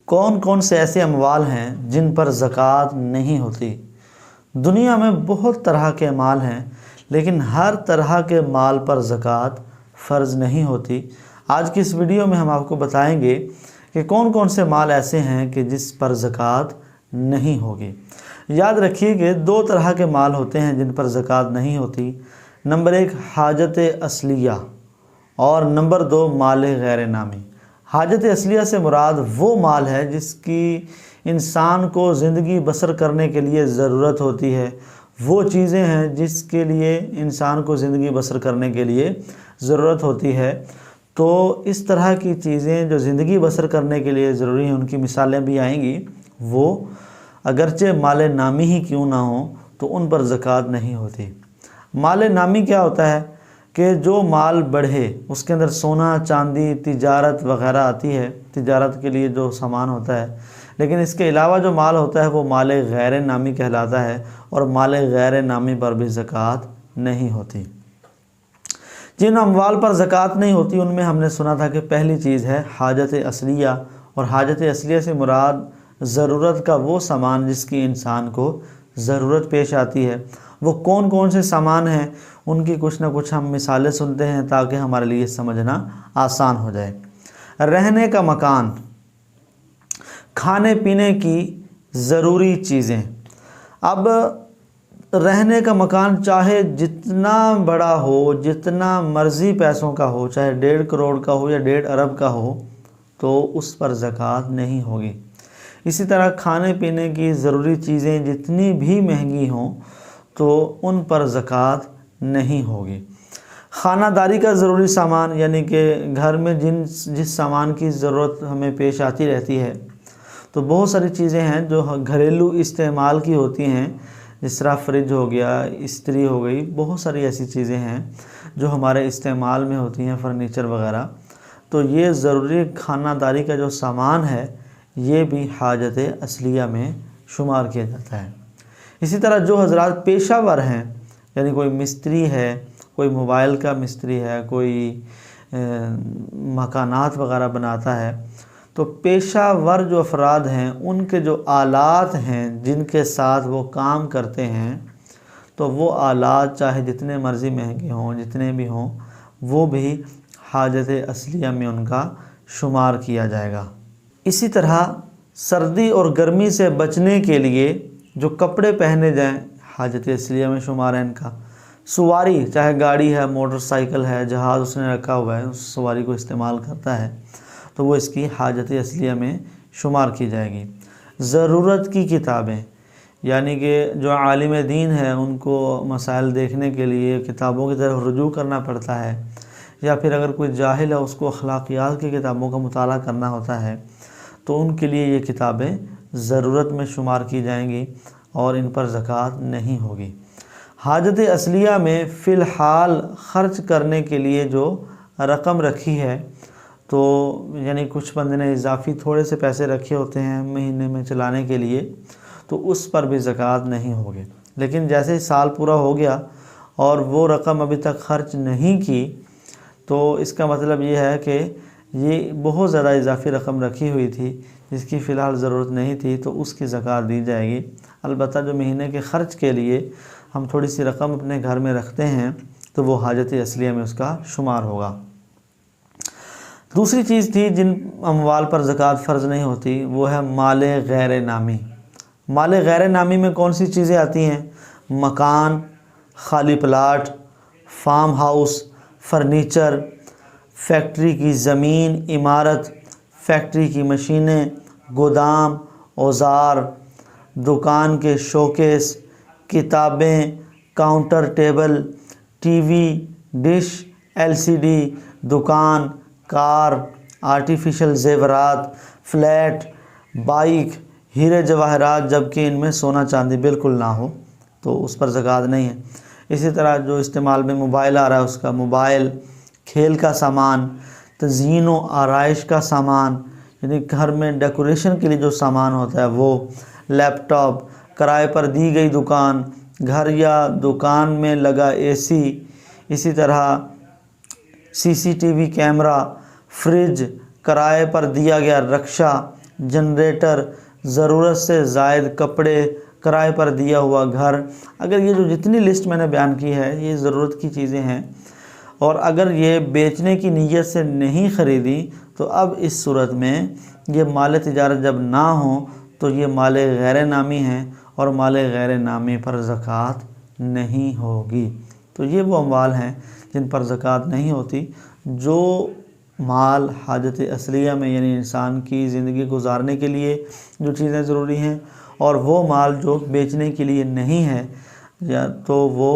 کون کون سے ایسے اموال ہیں جن پر زکوٰۃ نہیں ہوتی؟ دنیا میں بہت طرح کے مال ہیں، لیکن ہر طرح کے مال پر زکوٰۃ فرض نہیں ہوتی۔ آج کی اس ویڈیو میں ہم آپ کو بتائیں گے کہ کون کون سے مال ایسے ہیں کہ جس پر زکوٰۃ نہیں ہوگی۔ یاد رکھیے کہ دو طرح کے مال ہوتے ہیں جن پر زکوٰۃ نہیں ہوتی۔ نمبر 1 حاجت اصلیہ اور نمبر 2 مال غیر نامی۔ حاجت اصلیہ سے مراد وہ مال ہے جس کی انسان کو زندگی بسر کرنے کے لیے ضرورت ہوتی ہے، وہ چیزیں ہیں جس کے لیے انسان کو زندگی بسر کرنے کے لیے ضرورت ہوتی ہے۔ تو اس طرح کی چیزیں جو زندگی بسر کرنے کے لیے ضروری ہیں، ان کی مثالیں بھی آئیں گی، وہ اگرچہ مال نامی ہی کیوں نہ ہوں تو ان پر زکوٰۃ نہیں ہوتی۔ مال نامی کیا ہوتا ہے کہ جو مال بڑھے، اس کے اندر سونا چاندی تجارت وغیرہ آتی ہے، تجارت کے لیے جو سامان ہوتا ہے، لیکن اس کے علاوہ جو مال ہوتا ہے وہ مال غیر نامی کہلاتا ہے، اور مال غیر نامی پر بھی زکوٰۃ نہیں ہوتی۔ جن اموال پر زکوٰۃ نہیں ہوتی ان میں ہم نے سنا تھا کہ پہلی چیز ہے حاجت اصلیہ، اور حاجت اصلیہ سے مراد ضرورت کا وہ سامان جس کی انسان کو ضرورت پیش آتی ہے۔ وہ کون کون سے سامان ہیں، ان کی کچھ نہ کچھ ہم مثالیں سنتے ہیں تاکہ ہمارے لیے سمجھنا آسان ہو جائے۔ رہنے کا مکان، کھانے پینے کی ضروری چیزیں۔ اب رہنے کا مکان چاہے جتنا بڑا ہو، جتنا مرضی پیسوں کا ہو، چاہے 1.5 کروڑ کا ہو یا 1.5 ارب کا ہو، تو اس پر زکوٰۃ نہیں ہوگی۔ اسی طرح کھانے پینے کی ضروری چیزیں جتنی بھی مہنگی ہوں تو ان پر زکوٰۃ نہیں ہوگی۔ خانہ داری کا ضروری سامان، یعنی کہ گھر میں جس سامان کی ضرورت ہمیں پیش آتی رہتی ہے، تو بہت ساری چیزیں ہیں جو گھریلو استعمال کی ہوتی ہیں، جس طرح فریج ہو گیا، استری ہو گئی، بہت ساری ایسی چیزیں ہیں جو ہمارے استعمال میں ہوتی ہیں، فرنیچر وغیرہ۔ تو یہ ضروری خانہ داری کا جو سامان ہے یہ بھی حاجت اصلیہ میں شمار کیا جاتا ہے۔ اسی طرح جو حضرات پیشہ ور ہیں، یعنی کوئی مستری ہے، کوئی موبائل کا مستری ہے، کوئی مکانات وغیرہ بناتا ہے، تو پیشہ ور جو افراد ہیں ان کے جو آلات ہیں جن کے ساتھ وہ کام کرتے ہیں، تو وہ آلات چاہے جتنے مرضی مہنگے ہوں، جتنے بھی ہوں، وہ بھی حاجت اصلیہ میں ان کا شمار کیا جائے گا۔ اسی طرح سردی اور گرمی سے بچنے کے لیے جو کپڑے پہنے جائیں، حاجت اصلیہ میں شمار ہے ان کا۔ سواری، چاہے گاڑی ہے، موٹر سائیکل ہے، جہاز اس نے رکھا ہوا ہے، اس سواری کو استعمال کرتا ہے، تو وہ اس کی حاجت اصلیہ میں شمار کی جائے گی۔ ضرورت کی کتابیں، یعنی کہ جو عالم دین ہے ان کو مسائل دیکھنے کے لیے کتابوں کی طرف رجوع کرنا پڑتا ہے، یا پھر اگر کوئی جاہل ہے اس کو اخلاقیات کی کتابوں کا مطالعہ کرنا ہوتا ہے، تو ان کے لیے یہ کتابیں ضرورت میں شمار کی جائیں گی اور ان پر زکوٰۃ نہیں ہوگی۔ حاجت اصلیہ میں فی الحال خرچ کرنے کے لیے جو رقم رکھی ہے، تو یعنی کچھ بندے نے اضافی تھوڑے سے پیسے رکھے ہوتے ہیں مہینے میں چلانے کے لیے، تو اس پر بھی زکوٰۃ نہیں ہوگی۔ لیکن جیسے ہی سال پورا ہو گیا اور وہ رقم ابھی تک خرچ نہیں کی، تو اس کا مطلب یہ ہے کہ یہ بہت زیادہ اضافی رقم رکھی ہوئی تھی جس کی فی الحال ضرورت نہیں تھی، تو اس کی زکوٰۃ دی جائے گی۔ البتہ جو مہینے کے خرچ کے لیے ہم تھوڑی سی رقم اپنے گھر میں رکھتے ہیں تو وہ حاجت اصلیہ میں اس کا شمار ہوگا۔ دوسری چیز تھی جن اموال پر زکوٰۃ فرض نہیں ہوتی، وہ ہے مال غیر نامی۔ مال غیر نامی میں کون سی چیزیں آتی ہیں؟ مکان، خالی plot, farm house, furniture, factory کی زمین، عمارت، فیکٹری کی مشینیں، گودام، اوزار، دکان کے شوکیس، کتابیں، counter table, T V, dish, LCD، دکان، کار، آرٹیفیشل زیورات، فلیٹ، بائک، ہیرے جواہرات، جبکہ ان میں سونا چاندی بالکل نہ ہو تو اس پر زکوٰۃ نہیں ہے۔ اسی طرح جو استعمال میں موبائل آ رہا ہے، اس کا موبائل، کھیل کا سامان، تزئین و آرائش کا سامان، یعنی گھر میں ڈیکوریشن کے لیے جو سامان ہوتا ہے وہ، لیپ ٹاپ، کرائے پر دی گئی دکان، گھر یا دکان میں لگا AC، اسی طرح CCTV کیمرہ، فریج، کرائے پر دیا گیا رکشہ، جنریٹر، ضرورت سے زائد کپڑے، کرائے پر دیا ہوا گھر، اگر یہ جو جتنی لسٹ میں نے بیان کی ہے یہ ضرورت کی چیزیں ہیں، اور اگر یہ بیچنے کی نیت سے نہیں خریدی تو اب اس صورت میں یہ مال تجارت جب نہ ہوں تو یہ مال غیر نامی ہیں اور مال غیر نامی پر زکوٰۃ نہیں ہوگی۔ تو یہ وہ اموال ہیں جن پر زکوٰۃ نہیں ہوتی، جو مال حاجت اصلیہ میں یعنی انسان کی زندگی گزارنے کے لیے جو چیزیں ضروری ہیں، اور وہ مال جو بیچنے کے لیے نہیں ہے، یا تو وہ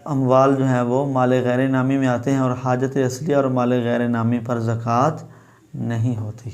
اموال جو ہیں وہ مال غیر نامی میں آتے ہیں اور حاجت اصلیہ اور مال غیر نامی پر زکوٰۃ نہیں ہوتی۔